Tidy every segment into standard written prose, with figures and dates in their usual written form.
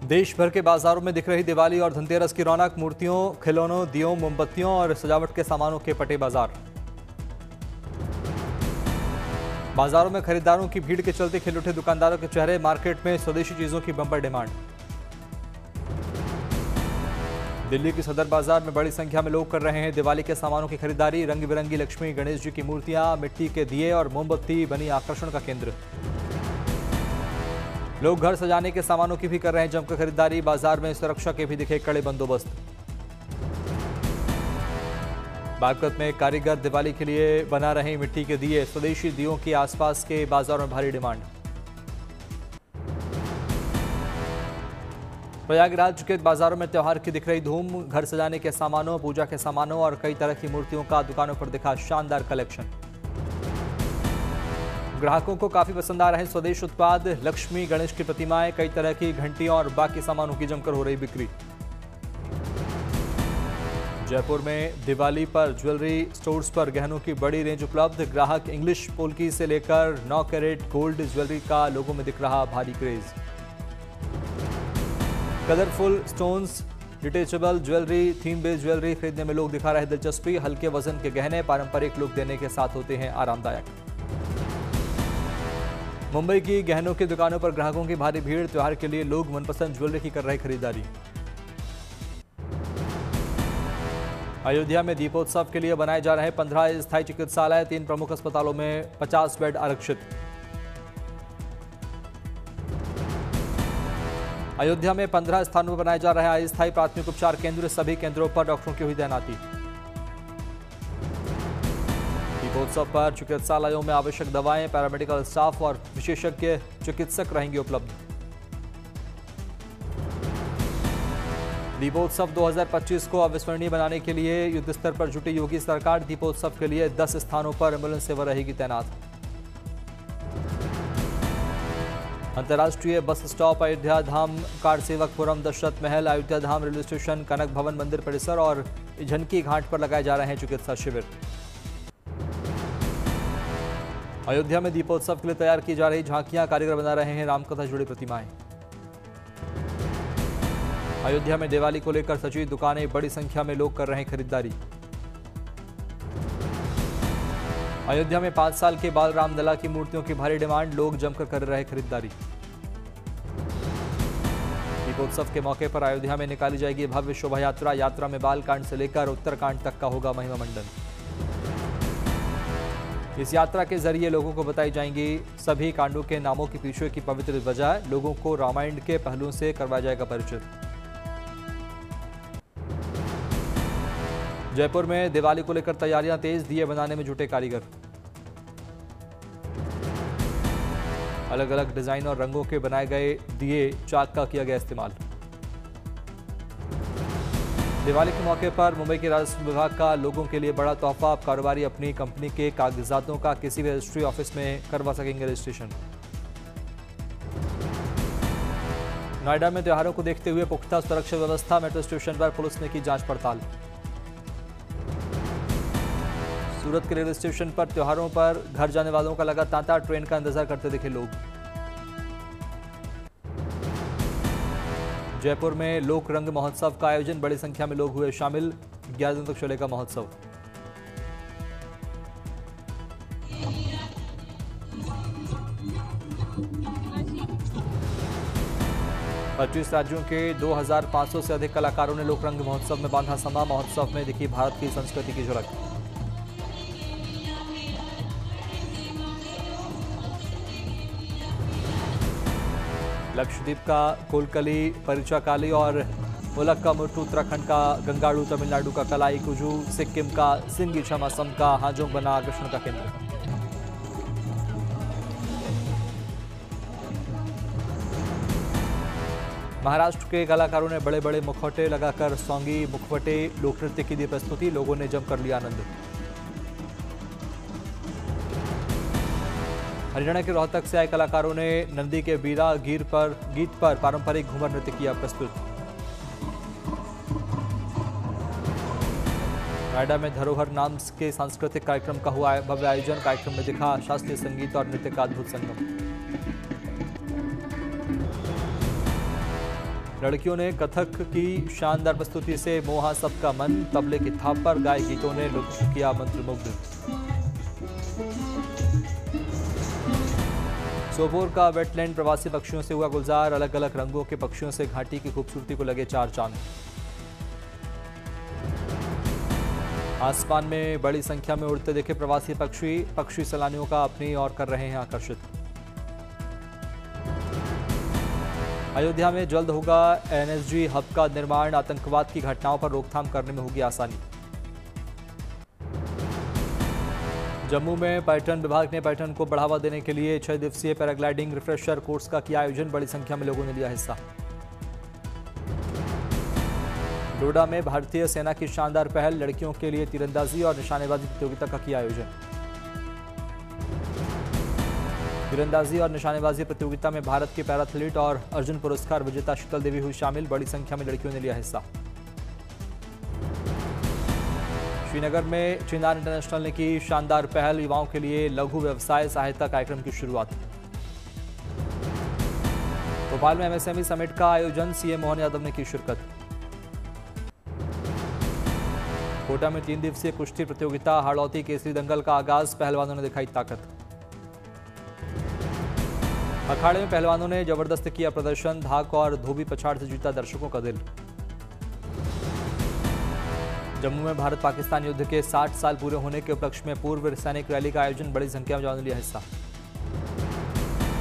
देश भर के बाजारों में दिख रही दिवाली और धनतेरस की रौनक। मूर्तियों, खिलौनों, दियों, मोमबत्तियों और सजावट के सामानों के पटे बाजार। बाजारों में खरीदारों की भीड़ के चलते खिल उठे दुकानदारों के चेहरे। मार्केट में स्वदेशी चीजों की बम्पर डिमांड। दिल्ली की सदर बाजार में बड़ी संख्या में लोग कर रहे हैं दिवाली के सामानों की खरीदारी। रंग बिरंगी लक्ष्मी गणेश जी की मूर्तियां, मिट्टी के दिए और मोमबत्ती बनी आकर्षण का केंद्र। लोग घर सजाने के सामानों की भी कर रहे हैं जमकर खरीदारी। बाजार में सुरक्षा के भी दिखे कड़े बंदोबस्त। बागपत में कारीगर दिवाली के लिए बना रहे मिट्टी के दिए। स्वदेशी दियों की आसपास के बाजारों में भारी डिमांड। प्रयागराज के बाजारों में त्योहार की दिख रही धूम। घर सजाने के सामानों, पूजा के सामानों और कई तरह की मूर्तियों का दुकानों पर दिखा शानदार कलेक्शन। ग्राहकों को काफी पसंद आ रहे स्वदेश उत्पाद। लक्ष्मी गणेश की प्रतिमाएं, कई तरह की घंटियां और बाकी सामानों की जमकर हो रही बिक्री। जयपुर में दिवाली पर ज्वेलरी स्टोर्स पर गहनों की बड़ी रेंज उपलब्ध। ग्राहक इंग्लिश पोल्की से लेकर 9 कैरेट गोल्ड ज्वेलरी का लोगों में दिख रहा भारी craze. Colourful stones, detachable jewellery, theme based jewellery खरीदने में लोग दिखा रहे दिलचस्पी। हल्के वजन के गहने पारंपरिक लुक देने के साथ होते हैं आरामदायक। मुंबई की गहनों की दुकानों पर ग्राहकों की भारी भीड़। त्योहार के लिए लोग मनपसंद ज्वेलरी की कर रहे खरीदारी। अयोध्या में दीपोत्सव के लिए बनाए जा रहे 15 स्थायी चिकित्सालय। 3 प्रमुख अस्पतालों में 50 बेड आरक्षित। अयोध्या में 15 स्थानों पर बनाए जा रहे हैं अस्थायी प्राथमिक उपचार केंद्र। सभी केंद्रों पर डॉक्टरों की हुई तैनाती। दीपोत्सव पर चिकित्सालयों में आवश्यक दवाएं, पैरामेडिकल स्टाफ और विशेषज्ञ चिकित्सक रहेंगे उपलब्ध। दीपोत्सव 2025 को अविस्मरणीय बनाने के लिए युद्ध स्तर पर जुटी योगी सरकार। दीपोत्सव के लिए 10 स्थानों पर एम्बुलेंस सेवा रहेगी तैनात। अंतर्राष्ट्रीय बस स्टॉप, अयोध्या धाम, कार सेवकपुरम, दशरथ महल, अयोध्या धाम रेलवे स्टेशन, कनक भवन मंदिर परिसर और झनकी घाट पर लगाए जा रहे हैं चिकित्सा शिविर। अयोध्या में दीपोत्सव के लिए तैयार की जा रही झांकियां, कारीगर बना रहे हैं रामकथा से जुड़ी प्रतिमाएं। अयोध्या में दिवाली को लेकर सजी दुकानें, बड़ी संख्या में लोग कर रहे हैं खरीदारी। अयोध्या में 5 साल के बालराम लला की मूर्तियों की भारी डिमांड। लोग जमकर कर रहे खरीदारी। दीपोत्सव के मौके पर अयोध्या में निकाली जाएगी भव्य शोभा यात्रा। यात्रा में बालकांड से लेकर उत्तरकांड तक का होगा महिमा मंडन। इस यात्रा के जरिए लोगों को बताई जाएंगी सभी कांडों के नामों के पीछे की पवित्र वजह। लोगों को रामायण के पहलुओं से करवाया जाएगा परिचित। जयपुर में दिवाली को लेकर तैयारियां तेज। दिए बनाने में जुटे कारीगर। अलग अलग डिजाइन और रंगों के बनाए गए दिए, चाक का किया गया इस्तेमाल। दिवाली के मौके पर मुंबई के राजस्व विभाग का लोगों के लिए बड़ा तोहफा। अब कारोबारी अपनी कंपनी के कागजातों का किसी भी रजिस्ट्री ऑफिस में करवा सकेंगे रजिस्ट्रेशन। नोएडा में त्योहारों को देखते हुए पुख्ता सुरक्षा व्यवस्था। मेट्रो स्टेशन पर पुलिस ने की जांच पड़ताल। सूरत के रेलवे स्टेशन पर त्योहारों पर घर जाने वालों का लगा तांता। ट्रेन का इंतजार करते दिखे लोग। जयपुर में लोक रंग महोत्सव का आयोजन। बड़ी संख्या में लोग हुए शामिल। 11 दिन तक चलेगा महोत्सव। पच्चीस राज्यों के 2500 से अधिक कलाकारों ने लोक रंग महोत्सव में बांधा समा। महोत्सव में दिखी भारत की संस्कृति की झलक। लक्षद्वीप का कोलकली, परिचाकाली और मुलक्कामुट्टू, उत्तराखंड का गंगाड़ू, तमिलनाडु का कलाई कुजू, सिक्किम का सिंगी छमासम का हाजोंग बना आकर्षण का केंद्र। महाराष्ट्र के कलाकारों ने बड़े बड़े मुखौटे लगाकर सोंगी मुखवटे लोक नृत्य की दी प्रस्तुति। लोगों ने जमकर लिया आनंद। हरियाणा के रोहतक से आए कलाकारों ने नंदी के बीरा गीत पर पारंपरिक घूमर नृत्य किया प्रस्तुत। नोएडा में धरोहर नाम के सांस्कृतिक कार्यक्रम का हुआ भव्य आयोजन। कार्यक्रम में दिखा शास्त्रीय संगीत और नृत्य का अद्भुत संगम। लड़कियों ने कथक की शानदार प्रस्तुति से मोहा सबका मन। तबले की थाप पर गाए गीतों ने लोगों को किया मंत्रमुग्ध। सोपोर का वेटलैंड प्रवासी पक्षियों से हुआ गुलजार। अलग अलग रंगों के पक्षियों से घाटी की खूबसूरती को लगे चार चांद। आसमान में बड़ी संख्या में उड़ते देखे प्रवासी पक्षी सैलानियों का अपनी ओर कर रहे हैं आकर्षित। अयोध्या में जल्द होगा एनएसजी हब का निर्माण। आतंकवाद की घटनाओं पर रोकथाम करने में होगी आसानी। जम्मू में पर्यटन विभाग ने पर्यटन को बढ़ावा देने के लिए 6 दिवसीय पैराग्लाइडिंग रिफ्रेशर कोर्स का किया आयोजन। बड़ी संख्या में लोगों ने लिया हिस्सा। डोडा में भारतीय सेना की शानदार पहल। लड़कियों के लिए तीरंदाजी और निशानेबाजी प्रतियोगिता का किया आयोजन। तीरंदाजी और निशानेबाजी प्रतियोगिता में भारत के पैराथलीट और अर्जुन पुरस्कार विजेता शीतल देवी हुई शामिल। बड़ी संख्या में लड़कियों ने लिया हिस्सा। श्रीनगर में चिनार इंटरनेशनल ने की शानदार पहल। युवाओं के लिए लघु व्यवसाय सहायता कार्यक्रम की शुरुआत। भोपाल में एमएसएमई समिट का आयोजन। सीएम मोहन यादव ने की शिरकत। कोटा में 3 दिवसीय कुश्ती प्रतियोगिता। हाड़ौती केसरी दंगल का आगाज। पहलवानों ने दिखाई ताकत। अखाड़े में पहलवानों ने जबरदस्त किया प्रदर्शन। धाक और धोबी पछाड़ से जीता दर्शकों का दिल। जम्मू में भारत पाकिस्तान युद्ध के 60 साल पूरे होने के उपलक्ष्य में पूर्व सैनिक रैली का आयोजन। बड़ी संख्या में जवानों ने लिया हिस्सा।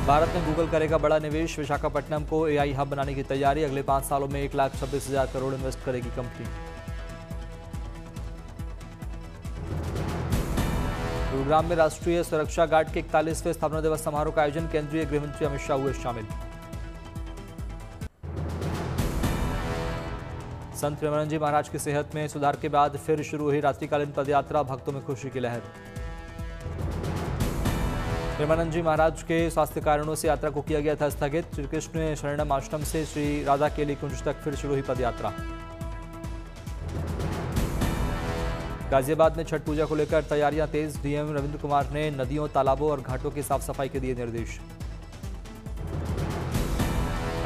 भारत में गूगल करेगा बड़ा निवेश। विशाखापट्टनम को एआई हब बनाने की तैयारी। अगले 5 सालों में 1,26,000 करोड़ इन्वेस्ट करेगी कंपनी। गुरुग्राम में राष्ट्रीय सुरक्षा गार्ड के 41वें स्थापना दिवस समारोह का आयोजन। केंद्रीय गृहमंत्री अमित शाह हुए शामिल। संत प्रेमानंद जी महाराज की सेहत में सुधार के बाद फिर शुरू हुई रात्रिकालीन पदयात्रा। भक्तों में खुशी की लहर। प्रेमानंद जी महाराज के स्वास्थ्य कारणों से यात्रा को किया गया था स्थगित। श्री कृष्ण शरणम आश्रम से श्री राधा केली कुंज तक फिर शुरू हुई पदयात्रा। गाजियाबाद में छठ पूजा को लेकर तैयारियां तेज। डीएम रविंद्र कुमार ने नदियों, तालाबों और घाटों की साफ सफाई के दिए निर्देश।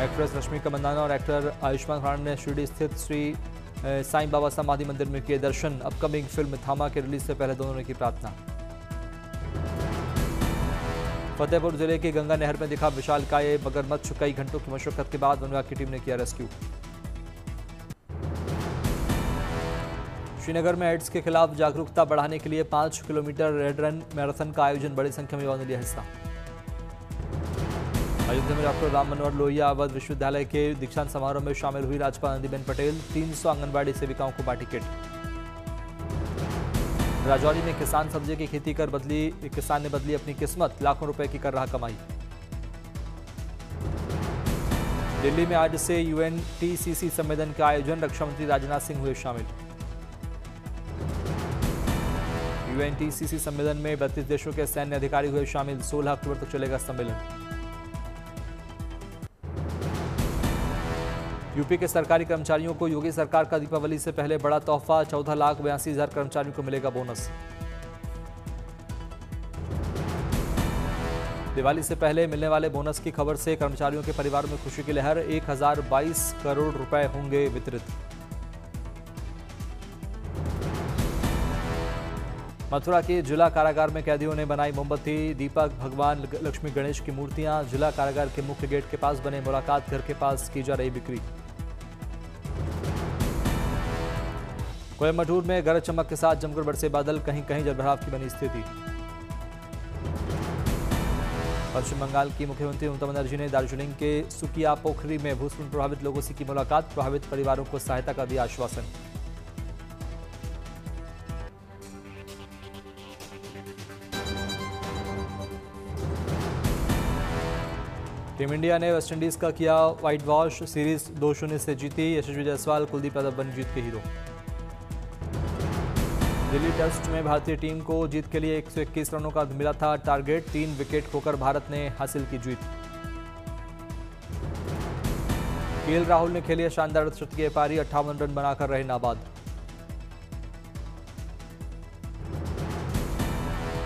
एक्ट्रेस रश्मिका मंदाना और एक्टर आयुष्मान खुराना ने शिरडी स्थित श्री साईं बाबा समाधि मंदिर में किए दर्शन। अपकमिंग फिल्म थामा के रिलीज से पहले दोनों ने की प्रार्थना। फतेहपुर जिले की गंगा नहर में दिखा विशालकाय मगरमच्छ। कई घंटों की मशक्कत के बाद वन विभाग की टीम ने किया रेस्क्यू। श्रीनगर में एड्स के खिलाफ जागरूकता बढ़ाने के लिए 5 किलोमीटर रेड रन मैराथन का आयोजन। बड़ी संख्या में युवाओं ने लिया हिस्सा। अयोध्या में डॉक्टर राम मनोहर लोहिया अवध विश्वविद्यालय के दीक्षांत समारोह में शामिल हुई राज्यपाल आनंदीबेन पटेल। 300 आंगनबाड़ी सेविकाओं को बांटी किट। राजौरी में किसान सब्जी की खेती कर किसान ने बदली अपनी किस्मत। लाखों रुपए की कर रहा कमाई। दिल्ली में आज से यूएनटीसीसी सम्मेलन का आयोजन। रक्षा मंत्री राजनाथ सिंह हुए शामिल। यूएनटीसीसी सम्मेलन में 32 देशों के सैन्य अधिकारी हुए शामिल। 16 अक्टूबर तक चलेगा सम्मेलन। यूपी के सरकारी कर्मचारियों को योगी सरकार का दीपावली से पहले बड़ा तोहफा। 14,82,000 कर्मचारियों को मिलेगा बोनस। दिवाली से पहले मिलने वाले बोनस की खबर से कर्मचारियों के परिवार में खुशी की लहर। 1,022 करोड़ रुपए होंगे वितरित। मथुरा के जिला कारागार में कैदियों ने बनाई मोमबत्ती, दीपक, भगवान लक्ष्मी गणेश की मूर्तियां। जिला कारागार के मुख्य गेट के पास बने मुलाकात घर के पास की जा रही बिक्री। कोयम्बटूर में गरज चमक के साथ जमकर बरसे बादल। कहीं कहीं जलभराव की बनी स्थिति। पश्चिम बंगाल की मुख्यमंत्री ममता बनर्जी ने दार्जिलिंग के सुकिया पोखरी में भूस्खलन प्रभावित लोगों से की मुलाकात। प्रभावित परिवारों को सहायता का दिया आश्वासन। टीम इंडिया ने वेस्टइंडीज का किया व्हाइट वॉश। सीरीज 2-0 से जीती। यशस्वी जायसवाल, कुलदीप यादव बने जीत के हीरो। दिल्ली टेस्ट में भारतीय टीम को जीत के लिए 121 रनों का मिला था टारगेट। 3 विकेट खोकर भारत ने हासिल की जीत। केएल राहुल ने खेली शानदार शतकीय पारी। 58 रन बनाकर रहे नाबाद।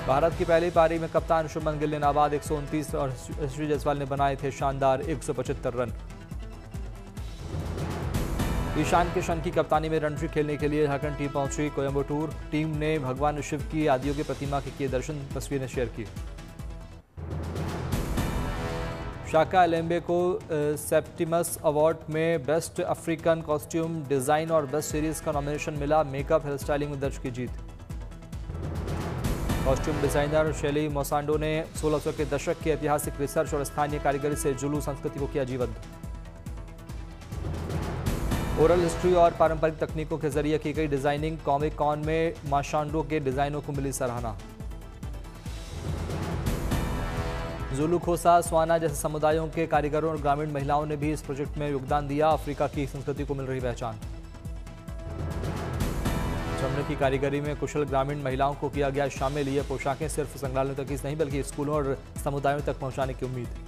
भारत की पहली पारी में कप्तान शुभमन गिल ने नाबाद 129 और यशस्वी जायसवाल ने बनाए थे शानदार 175 रन। ईशान किशन की कप्तानी में रणजी खेलने के लिए झारखंड टीम पहुंची कोयम्बटूर। टीम ने भगवान शिव की आदियोगी प्रतिमा के किए दर्शन, तस्वीरें शेयर की। शाका एलेम्बे को सेप्टिमस अवार्ड में बेस्ट अफ्रीकन कॉस्ट्यूम डिजाइन और बेस्ट सीरीज का नॉमिनेशन मिला। मेकअप हेयर स्टाइलिंग में दर्ज की जीत। कॉस्ट्यूम डिजाइनर शैली मोसांडो ने 1600 के दशक के ऐतिहासिक रिसर्च और स्थानीय कारीगरी से जुलू संस्कृति को किया जीवंत। ओरल हिस्ट्री और पारंपरिक तकनीकों के जरिए की गई डिजाइनिंग, कॉमिक कॉन में मोसांडो के डिजाइनों को मिली सराहना। जुलू, खोसा, स्वाना जैसे समुदायों के कारीगरों और ग्रामीण महिलाओं ने भी इस प्रोजेक्ट में योगदान दिया। अफ्रीका की संस्कृति को मिल रही पहचान। चमड़े की कारीगरी में कुशल ग्रामीण महिलाओं को किया गया शामिल। ये पोशाकें सिर्फ संग्रहालयों तक ही नहीं बल्कि स्कूलों और समुदायों तक पहुंचाने की उम्मीद।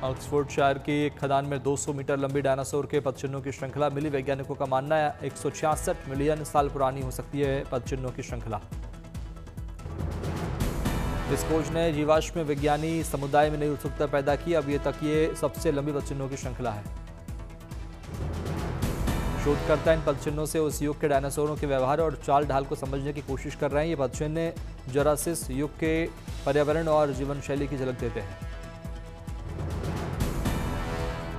ऑक्सफोर्डशायर की एक खदान में 200 मीटर लंबी डायनासोर के पदचिन्हों की श्रृंखला मिली। वैज्ञानिकों का मानना है 166 मिलियन साल पुरानी हो सकती है पदचिन्हों की श्रृंखला। इस खोज ने जीवाश्म विज्ञानी समुदाय में नई उत्सुकता पैदा की। अब तक ये सबसे लंबी पदचिन्हों की श्रृंखला है। शोधकर्ता इन पदचिन्हों से उस युग के डायनासोरों के व्यवहार और चाल ढाल को समझने की कोशिश कर रहे हैं। ये पदचिन्ह जुरासिक युग के पर्यावरण और जीवन शैली की झलक देते हैं।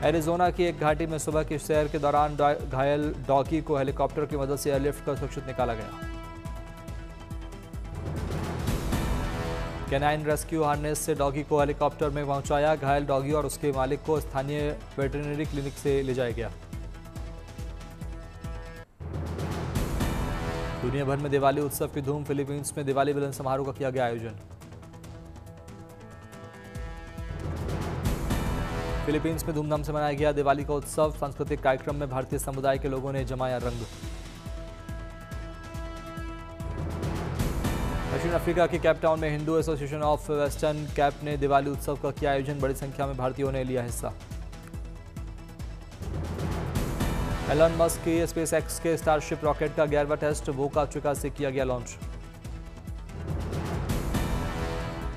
एरिजोना की एक घाटी में सुबह की सैर के दौरान घायल डॉगी को हेलीकॉप्टर की मदद से एयरलिफ्ट कर सुरक्षित निकाला गया। कैनाइन रेस्क्यू हार्नेस से डॉगी को हेलीकॉप्टर में पहुंचाया। घायल डॉगी और उसके मालिक को स्थानीय वेटरनरी क्लिनिक से ले जाया गया। दुनिया भर में दिवाली उत्सव की धूम। फिलीपींस में दिवाली मिलन समारोह का किया गया आयोजन। फिलीपींस में धूमधाम से मनाया गया दिवाली का उत्सव। सांस्कृतिक कार्यक्रम में भारतीय समुदाय के लोगों ने जमाया रंग। दक्षिण अफ्रीका के केप टाउन में Hindu association of western Cape ने दिवाली उत्सव का किया आयोजन। बड़ी संख्या में भारतीयों ने लिया हिस्सा। एलन मस्क की स्पेसएक्स के स्टारशिप रॉकेट का 11वां टेस्ट वोका अफ्रीका से किया गया लॉन्च।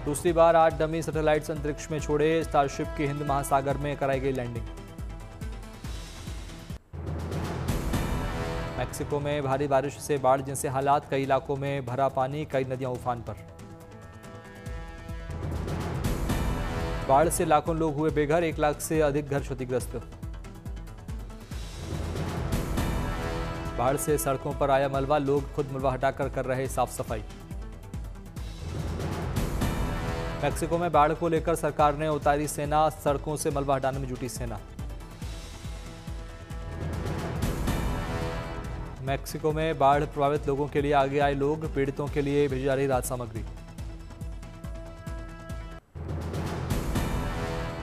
दूसरी बार 8 डमी सैटेलाइट्स अंतरिक्ष में छोड़े। स्टारशिप की हिंद महासागर में कराई गई लैंडिंग। मैक्सिको में भारी बारिश से बाढ़ जैसे हालात। कई इलाकों में भरा पानी, कई नदियां उफान पर। बाढ़ से लाखों लोग हुए बेघर। 1 लाख से अधिक घर क्षतिग्रस्त। बाढ़ से सड़कों पर आया मलबा। लोग खुद मलबा हटाकर कर रहे साफ सफाई। मैक्सिको में बाढ़ को लेकर सरकार ने उतारी सेना। सड़कों से मलबा हटाने में जुटी सेना। मैक्सिको में बाढ़ प्रभावित लोगों के लिए आगे आए लोग। पीड़ितों के लिए भेजी जा रही राहत सामग्री।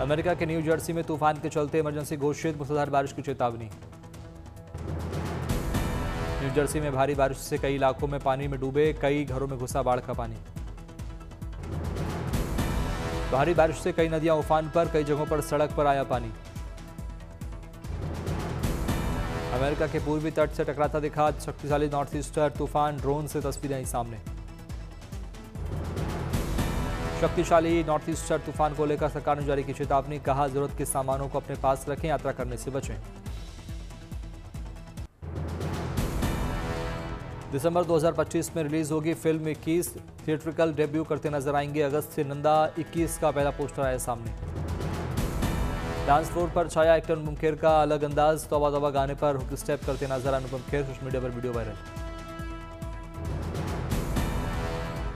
अमेरिका के न्यू जर्सी में तूफान के चलते इमरजेंसी घोषित। मूसलाधार बारिश की चेतावनी। न्यू जर्सी में भारी बारिश से कई इलाकों में पानी में डूबे। कई घरों में घुसा बाढ़ का पानी। भारी बारिश से कई नदियां उफान पर। कई जगहों पर सड़क पर आया पानी। अमेरिका के पूर्वी तट से टकराता दिखा शक्तिशाली नॉर्थ ईस्टर तूफान। ड्रोन से तस्वीरें आई सामने। शक्तिशाली नॉर्थ ईस्टर तूफान को लेकर सरकार ने जारी की चेतावनी। कहा जरूरत के सामानों को अपने पास रखें, यात्रा करने से बचें। दिसंबर 2025 में रिलीज होगी फिल्म 21। थिएट्रिकल डेब्यू करते नजर आएंगे। अगस्त से नंदा 21 का पहला पोस्टर आया सामने। डांस फ्लोर पर छाया एक्टर अनुपम खेर का अलग अंदाज। तौबा तौबा गाने पर हुक स्टेप करते नजर अनुपम खेर। सोशल मीडिया पर वीडियो वायरल।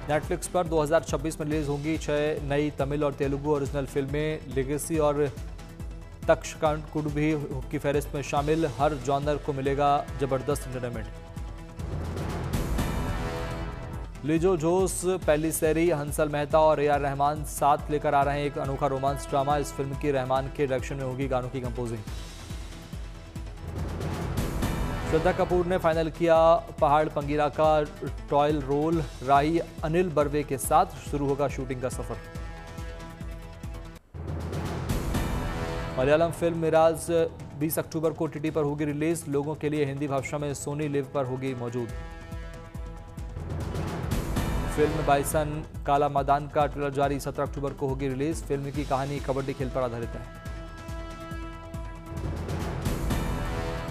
नेटफ्लिक्स पर 2026 में रिलीज होंगी 6 नई तमिल और तेलुगु ओरिजिनल फिल्में। लेगेसी और तक्षकांड भी हुक की फहरिस्त में शामिल। हर जॉनर को मिलेगा जबरदस्त एंटरटेनमेंट। लिजो जोस, पेलिसेरी, हंसल मेहता और ए आर रहमान साथ लेकर आ रहे हैं एक अनोखा रोमांस ड्रामा। इस फिल्म की रहमान के डायरेक्शन में होगी गानों की कंपोजिंग। श्रद्धा कपूर ने फाइनल किया पहाड़ पंगीरा का टॉयल रोल। राही अनिल बर्वे के साथ शुरू होगा शूटिंग का सफर। मलयालम फिल्म मिराज 20 अक्टूबर को OTT पर होगी रिलीज। लोगों के लिए हिंदी भाषा में सोनी लिव पर होगी मौजूद। फिल्म बाइसन काला मैदान का ट्रेलर जारी। 17 अक्टूबर को होगी रिलीज। फिल्म की कहानी कबड्डी खेल पर आधारित है।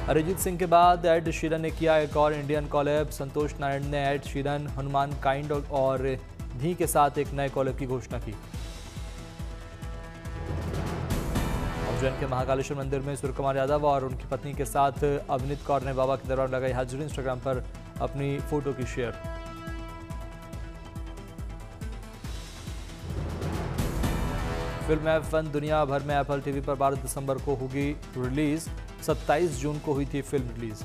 अरिजीत सिंह के बाद एड शीरन ने किया एक और इंडियन कॉलैब। संतोष नारायण ने एड शीरन, हनुमान काइंड और धी के साथ एक नए कॉलैब की घोषणा की। उज्जैन के महाकालेश्वर मंदिर में सूर्य कुमार यादव और उनकी पत्नी के साथ अवनीत कौर ने बाबा के दरबार लगाई हाजिरी। इंस्टाग्राम पर अपनी फोटो की शेयर। फिल्म F1 दुनिया भर में एप्पल टीवी पर 12 दिसंबर को होगी रिलीज। 27 जून को हुई थी फिल्म रिलीज।